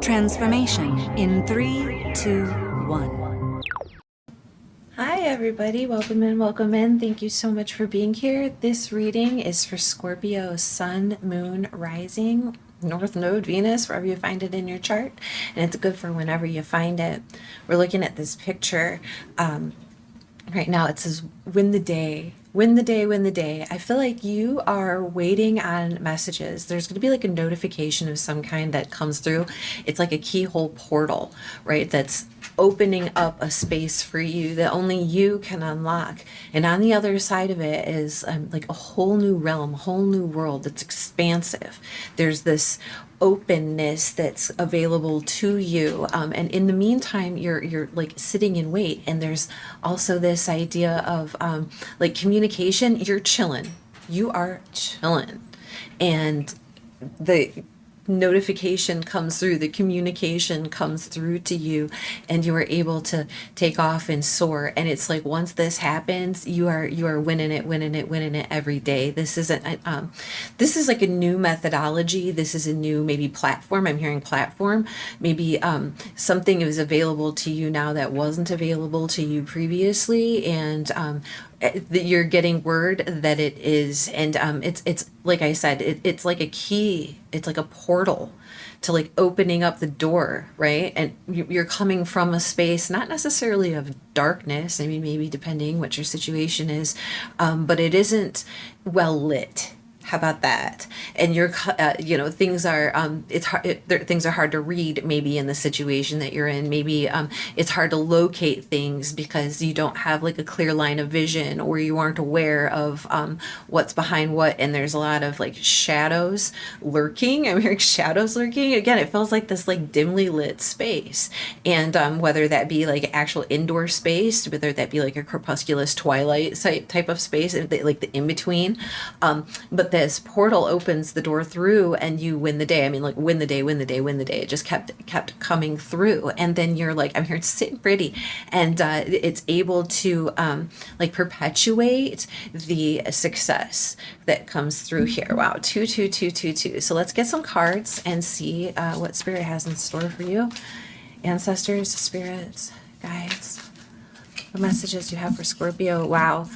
Transformation in 3, 2, 1. Hi everybody, welcome in, welcome in. Thank you so much for being here. This reading is for Scorpio, Sun, Moon, Rising, North Node, Venus, wherever you find it in your chart. And it's good for whenever you find it. We're looking at this picture. Right now it says, win the day, win the day, win the day. I feel like you are waiting on messages. There's going to be like a notification of some kind that comes through. It's like a keyhole portal, right? That's opening up a space for you that only you can unlock. And on the other side of it is like a whole new realm, a whole new world that's expansive. There's this openness that's available to you, and in the meantime you're like sitting in wait. And there's also this idea of like communication. You're chilling, you are chilling, and the notification comes through, the communication comes through to you, and you are able to take off and soar. And it's like, once this happens, you are winning it every day. This isn't this is like a new methodology. This is a new maybe platform. I'm hearing platform. Maybe something is available to you now that wasn't available to you previously, and that you're getting word that it is. And it's like I said, it's like a key, it's like a portal to like opening up the door, right? And you're coming from a space not necessarily of darkness. I mean, maybe depending what your situation is, but it isn't well lit. How about that? And you're, things are, it's hard, things are hard to read maybe in the situation that you're in. Maybe it's hard to locate things because you don't have like a clear line of vision, or you aren't aware of what's behind what. And there's a lot of like shadows lurking. I'm hearing shadows lurking. Again, it feels like this like dimly lit space. And whether that be like actual indoor space, whether that be like a crepusculous twilight type of space, like the in-between. But this portal opens the door through, and you win the day. I mean, like, win the day, win the day, win the day. It just kept coming through. And then you're like, I'm here to sit pretty. And it's able to like perpetuate the success that comes through here. Wow, 22222. So let's get some cards and see what Spirit has in store for you. Ancestors, spirits, guides, the messages you have for Scorpio. Wow.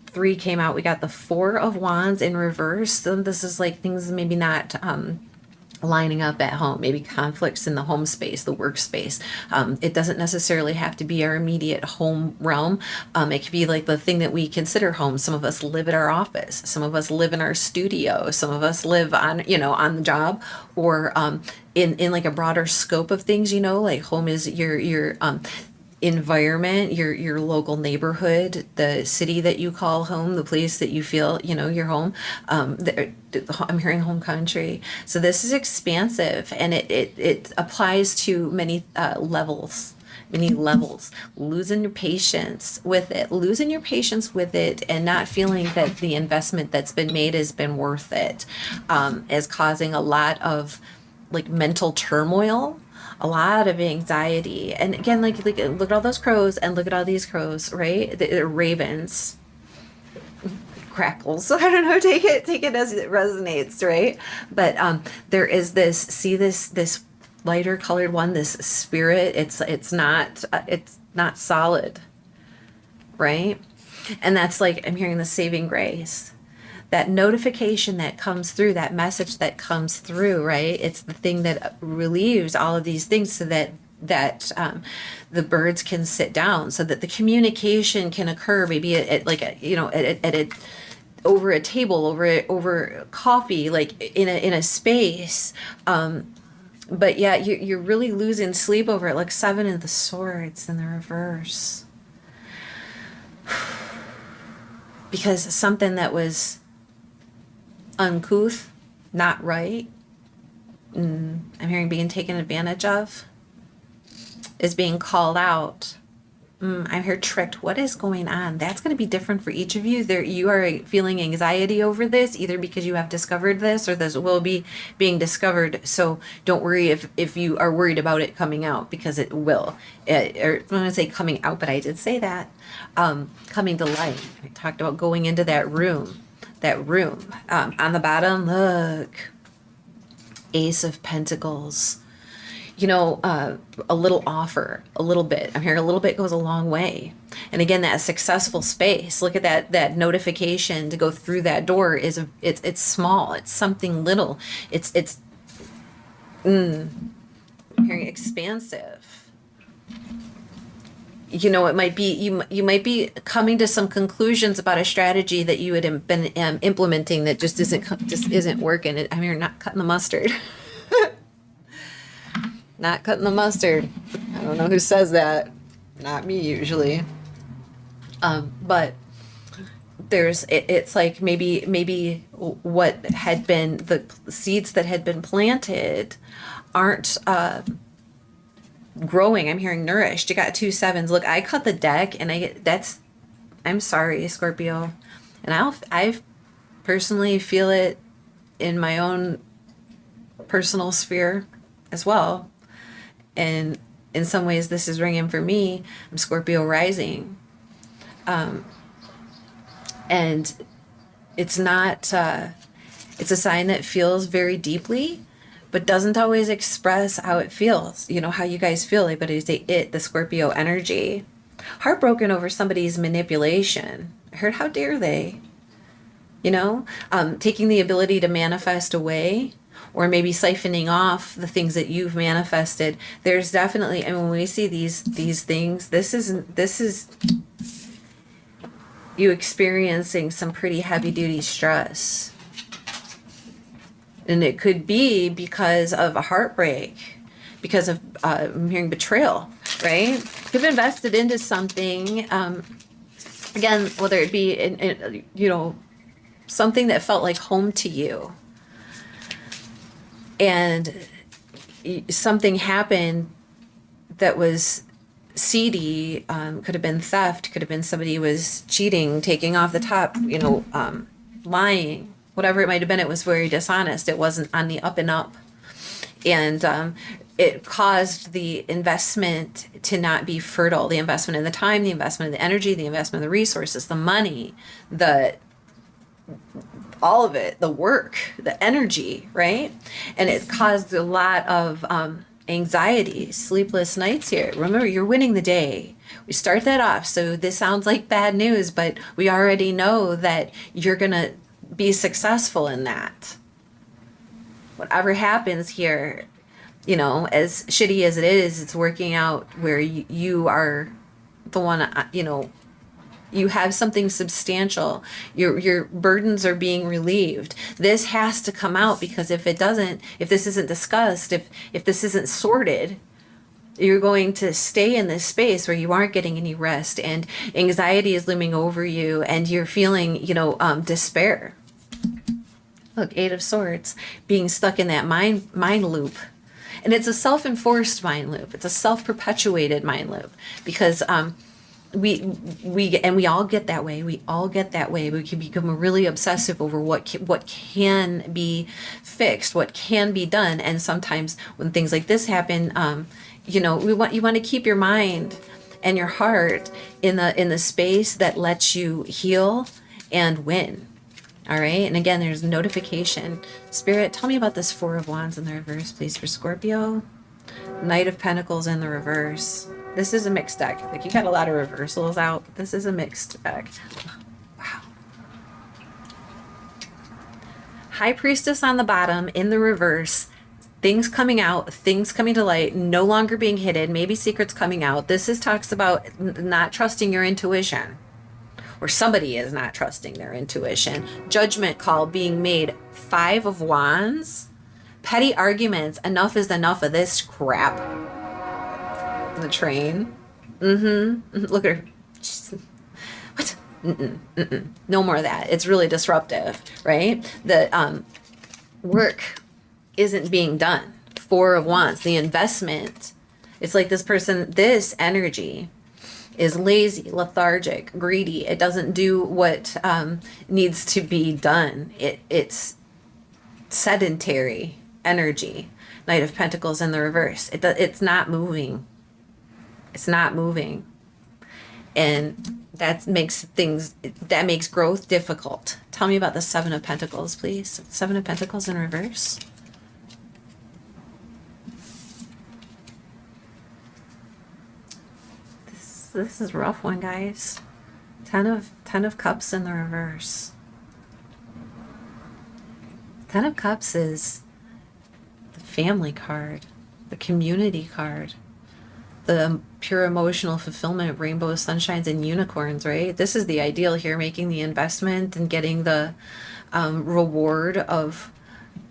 3 came out. We got the 4 of Wands in reverse. So this is like things maybe not lining up at home, maybe conflicts in the home space, the workspace. It doesn't necessarily have to be our immediate home realm. It could be like the thing that we consider home. Some of us live at our office. Some of us live in our studio. Some of us live on, on the job, or in like a broader scope of things, like home is your environment, your local neighborhood, the city that you call home, the place that you feel, your home. I'm hearing home country. So this is expansive, and it applies to many levels. Losing your patience with it, and not feeling that the investment that's been made has been worth it, is causing a lot of like mental turmoil, a lot of anxiety. And again, like look at all those crows, and look at all these crows, right? They're ravens, crackles. So I don't know, take it as it resonates, right? But there is this lighter colored one, this spirit. It's not solid, right? And that's like, I'm hearing the saving grace, that notification that comes through, that message that comes through, right? It's the thing that relieves all of these things, so that the birds can sit down, so that the communication can occur, maybe at over a table, over coffee, like in a space. But yeah, you're really losing sleep over it. Like 7 of the swords in the reverse, because something that was uncouth, not right, I'm hearing being taken advantage of, is being called out. I'm here tricked. What is going on? That's going to be different for each of you. You are feeling anxiety over this, either because you have discovered this, or this will be being discovered. So don't worry if you are worried about it coming out, because it will. Or I'm going to say coming out, but I did say that. Coming to light. I talked about going into that room. On the bottom, look, Ace of Pentacles. a little offer, a little bit. I'm hearing a little bit goes a long way. And again, that successful space. Look at that notification to go through that door it's small. It's something little. I'm hearing expansive. It might be you might be coming to some conclusions about a strategy that you had been implementing that just isn't working. I mean, you're not cutting the mustard. Not cutting the mustard. I don't know who says that. Not me usually. But it's like maybe what had been the seeds that had been planted aren't growing. I'm hearing nourished. You got 2 sevens. Look, I cut the deck and I'm sorry, Scorpio. And I personally feel it in my own personal sphere as well. And in some ways, this is ringing for me. I'm Scorpio rising. And it's not, it's a sign that feels very deeply, but doesn't always express how it feels. How you guys feel, like, but the Scorpio energy. Heartbroken over somebody's manipulation. I heard, how dare they? Taking the ability to manifest away, or maybe siphoning off the things that you've manifested. There's definitely, and when we see these things, this is you experiencing some pretty heavy duty stress. And it could be because of a heartbreak, because of, I'm hearing betrayal, right? You've invested into something, again, whether it be, in something that felt like home to you. And something happened that was seedy, could have been theft, could have been somebody was cheating, taking off the top, lying, whatever it might have been. It was very dishonest. It wasn't on the up and up. And it caused the investment to not be fertile. The investment in the time, the investment in the energy, the investment in the resources, the money, all of it, the work, the energy, right? And it caused a lot of anxiety, sleepless nights here. Remember, you're winning the day. We start that off. So this sounds like bad news, but we already know that you're going to be successful in that. Whatever happens here, as shitty as it is, it's working out where you are the one, you have something substantial. Your burdens are being relieved. This has to come out, because if this isn't discussed, if this isn't sorted, you're going to stay in this space where you aren't getting any rest, and anxiety is looming over you, and you're feeling, despair. Look, 8 of Swords, being stuck in that mind loop. And it's a self-enforced mind loop. It's a self-perpetuated mind loop, because we all get that way. We all get that way. We can become really obsessive over what can be fixed, what can be done. And sometimes when things like this happen, you want to keep your mind and your heart in the space that lets you heal and win. All right. And again, there's notification. Spirit, tell me about this 4 of Wands in the reverse, please, for Scorpio. Knight of Pentacles in the reverse. This is a mixed deck. Like, you got a lot of reversals out. This is a mixed deck. Wow. High Priestess on the bottom in the reverse. Things coming out, things coming to light, no longer being hidden, maybe secrets coming out. This talks about not trusting your intuition, or somebody is not trusting their intuition. Judgment call being made. 5 of Wands. Petty arguments. Enough is enough of this crap. The train. Look at her. What? No more of that. It's really disruptive, right? The work isn't being done. 4 of Wands. The investment. It's like this energy is lazy, lethargic, greedy. It doesn't do what needs to be done. It's sedentary energy. Knight of Pentacles in the reverse. It's not moving. It's not moving. And that makes growth difficult. Tell me about the 7 of Pentacles, please. 7 of Pentacles in reverse. this is a rough one, guys. Ten of Cups in the reverse. Ten of Cups is the family card, the community card, the pure emotional fulfillment, rainbows, sunshines, and unicorns, right? This is the ideal here, making the investment and getting the reward of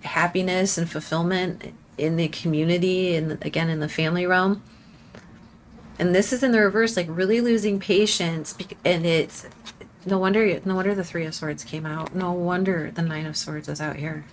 happiness and fulfillment in the community and again in the family realm. And this is in the reverse, like really losing patience, and it's no wonder the Three of Swords came out. No wonder the Nine of Swords is out here.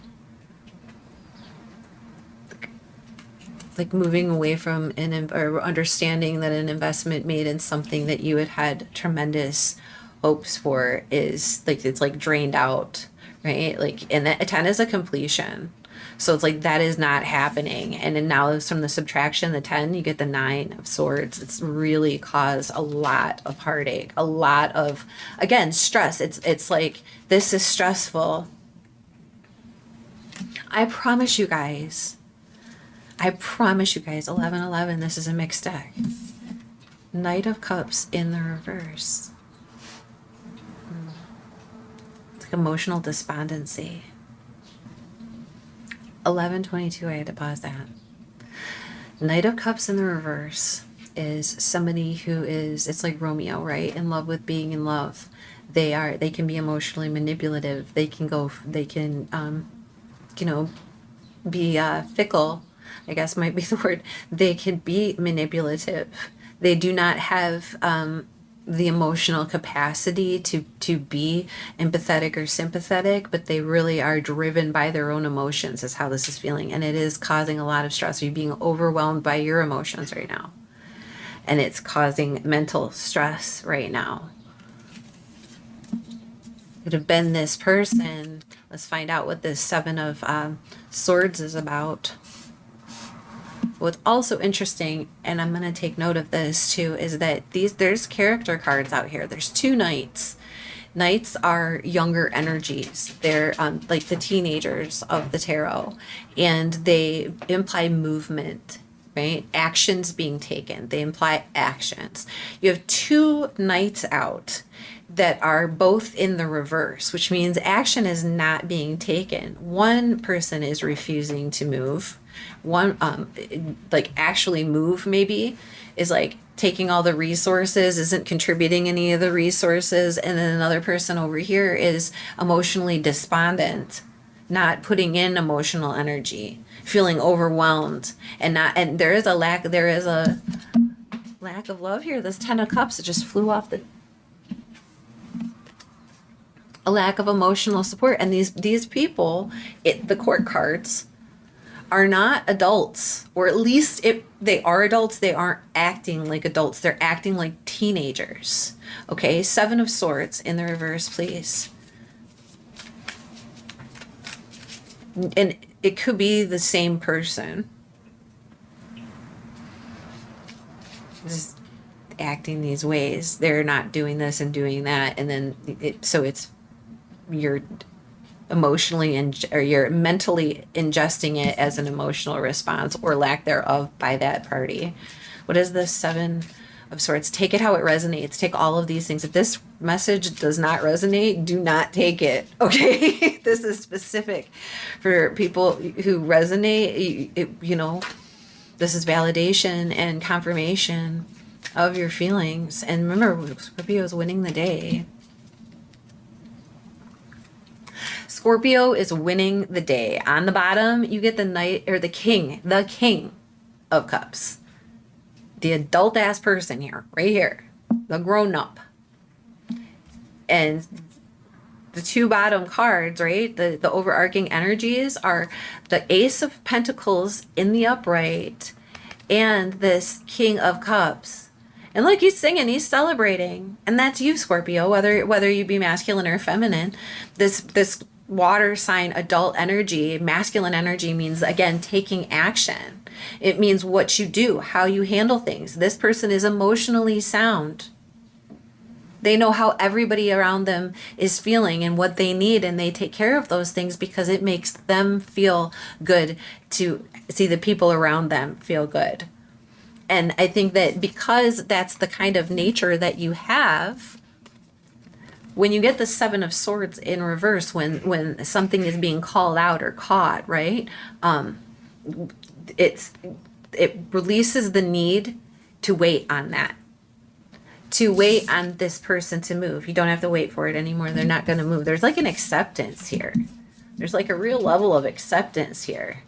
Like moving away from or understanding that an investment made in something that you had tremendous hopes for is like, it's like drained out, right? Like, and that a 10 is a completion. So it's like that is not happening. And then now from the subtraction, the 10, you get the Nine of Swords. It's really caused a lot of heartache, a lot of, again, stress. It's like, this is stressful. I promise you guys, 11-11, this is a mixed deck. Knight of Cups in the reverse. It's like emotional despondency. 11-22, I had to pause that. Knight of Cups in the reverse is somebody who is, it's like Romeo, right? In love with being in love. They can be emotionally manipulative. They can be fickle, I guess might be the word. They can be manipulative. They do not have the emotional capacity to be empathetic or sympathetic, but they really are driven by their own emotions is how this is feeling. And it is causing a lot of stress. You're being overwhelmed by your emotions right now. And it's causing mental stress right now. Could have been this person. Let's find out what this Seven of Swords is about. What's also interesting, and I'm going to take note of this too, is that there's character cards out here. There's two knights. Knights are younger energies. They're like the teenagers of the tarot, and they imply movement, right? Actions being taken. They imply actions. You have two knights out that are both in the reverse, which means action is not being taken. One person is refusing to move. One like actually move maybe is like taking all the resources, isn't contributing any of the resources, and then another person over here is emotionally despondent, not putting in emotional energy, feeling overwhelmed, and there is a lack of love here. This Ten of Cups, it just flew off a lack of emotional support. And these people, the court cards, are not adults, or at least if they are adults, they aren't acting like adults. They're acting like teenagers. Okay, Seven of Swords in the reverse, please. And it could be the same person. Just acting these ways. They're not doing this and doing that. And then you're emotionally or you're mentally ingesting it as an emotional response or lack thereof by that party. What is this Seven of Swords? Take it how it resonates. Take all of these things. If this message does not resonate, do not take it. Okay. This is specific for people who resonate. This is validation and confirmation of your feelings. And remember, Scorpio is winning the day. Scorpio is winning the day. On the bottom, you get the Knight, or the King of Cups. The adult ass person here, right here, the grown up. And the two bottom cards, right? The overarching energies are the Ace of Pentacles in the upright and this King of Cups. And look, he's singing, he's celebrating. And that's you, Scorpio, whether you be masculine or feminine. This water sign adult energy, masculine energy means, again, taking action. It means what you do, how you handle things. This person is emotionally sound. They know how everybody around them is feeling and what they need, and they take care of those things because it makes them feel good to see the people around them feel good. And I think that because that's the kind of nature that you have, when you get the Seven of Swords in reverse, when something is being called out or caught, right? It releases the need to wait on that, to wait on this person to move. You don't have to wait for it anymore. They're not going to move. There's like an acceptance here. There's like a real level of acceptance here.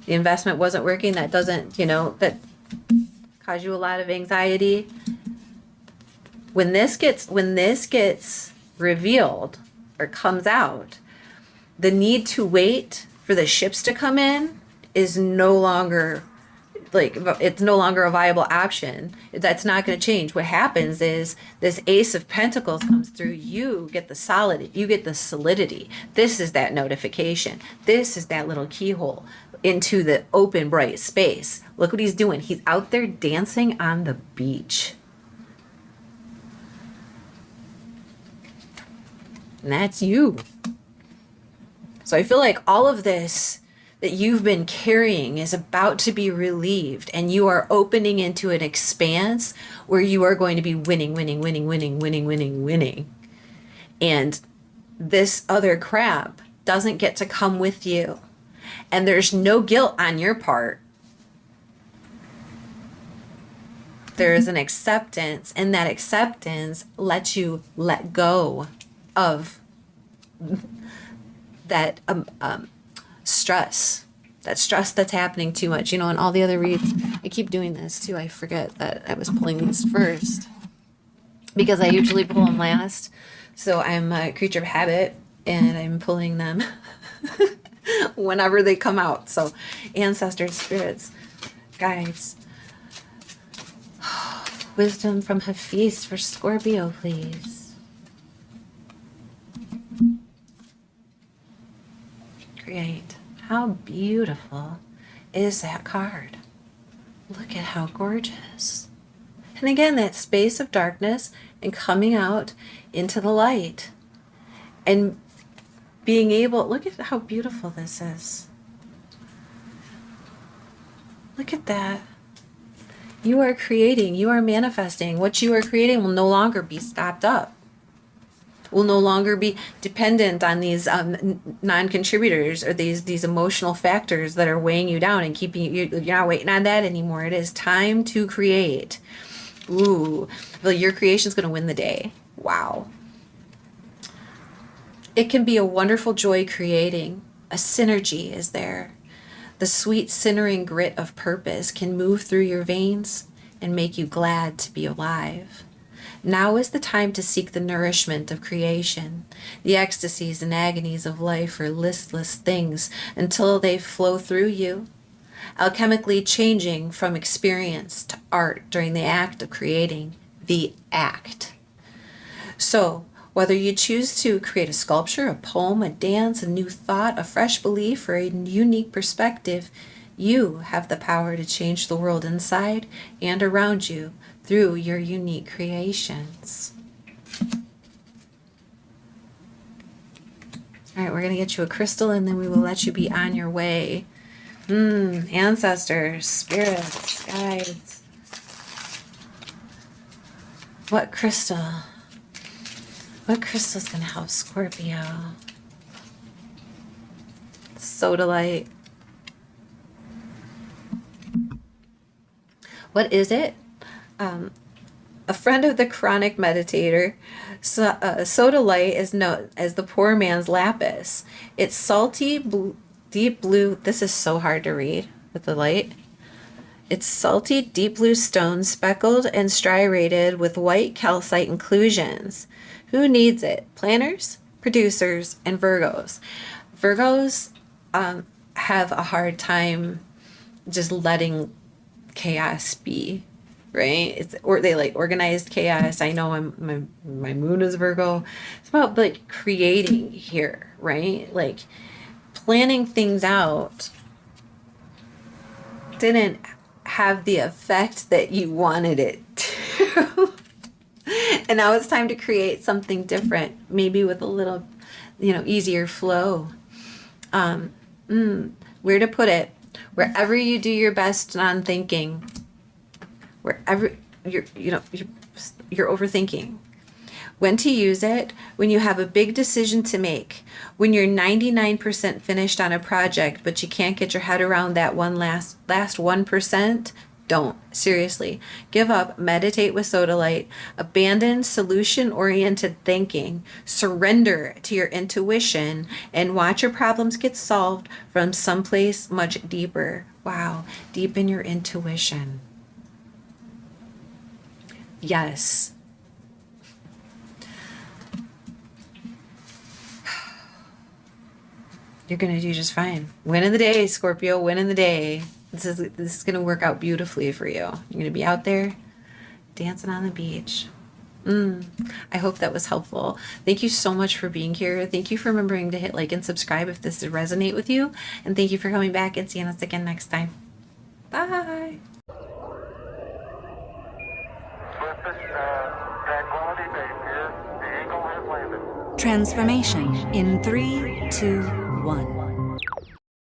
The investment wasn't working. That doesn't, that cause you a lot of anxiety. When this gets revealed or comes out, the need to wait for the ships to come in is no longer it's no longer a viable option. That's not going to change. What happens is this Ace of Pentacles comes through. You get the solidity. This is that notification. This is that little keyhole into the open, bright space. Look what he's doing. He's out there dancing on the beach. And that's you. So I feel like all of this that you've been carrying is about to be relieved, and you are opening into an expanse where you are going to be winning. And this other crab doesn't get to come with you. And there's no guilt on your part. There is an acceptance, and that acceptance lets you let go of that stress that's happening too much, and all the other reads. I keep doing this too. I forget that I was pulling these first because I usually pull them last. So I'm a creature of habit and I'm pulling them whenever they come out. So ancestors, spirits, guides, wisdom from Hafiz for Scorpio, please. Create. How beautiful is that card? Look at how gorgeous. And again, that space of darkness and coming out into the light. And being able, look at how beautiful this is. Look at that. You are creating, you are manifesting. What you are creating will no longer be stopped up. Will no longer be dependent on these non-contributors or these emotional factors that are weighing you down and keeping you. You're not waiting on that anymore. It is time to create. Ooh, well, your creation is going to win the day. Wow. It can be a wonderful joy creating. A synergy is there. The sweet simmering grit of purpose can move through your veins and make you glad to be alive. Now is the time to seek the nourishment of creation. The ecstasies and agonies of life are listless things until they flow through you, alchemically changing from experience to art during the act of creating the act. So, whether you choose to create a sculpture, a poem, a dance, a new thought, a fresh belief, or a unique perspective, you have the power to change the world inside and around you through your unique creations. All right, we're going to get you a crystal and then we will let you be on your way. Ancestors, spirits, guides. What crystal? What crystal is going to help Scorpio? Sodalite. What is it? A friend of the chronic meditator, sodalite is known as the poor man's lapis. It's salty, deep blue. This is so hard to read with the light. It's salty, deep blue stone speckled and striated with white calcite inclusions. Who needs it? Planners, producers, and Virgos. Virgos have a hard time just letting chaos be. Right? They like organized chaos. I know my moon is Virgo. It's about like creating here, right? Like planning things out didn't have the effect that you wanted it to. And now it's time to create something different, maybe with a little, easier flow. Where to put it? Wherever you do your best non-thinking. wherever you're overthinking. When to use it: when you have a big decision to make, when you're 99% finished on a project, but you can't get your head around that one last 1%. Don't. Seriously. Give up. Meditate with sodalite. Abandon solution-oriented thinking. Surrender to your intuition and watch your problems get solved from someplace much deeper. Wow. Deep in your intuition. Yes. You're going to do just fine. Win in the day, Scorpio. Win in the day. This is going to work out beautifully for you. You're going to be out there dancing on the beach. I hope that was helpful. Thank you so much for being here. Thank you for remembering to hit like and subscribe if this did resonate with you. And thank you for coming back and seeing us again next time. Bye. Transformation in 3, 2, 1.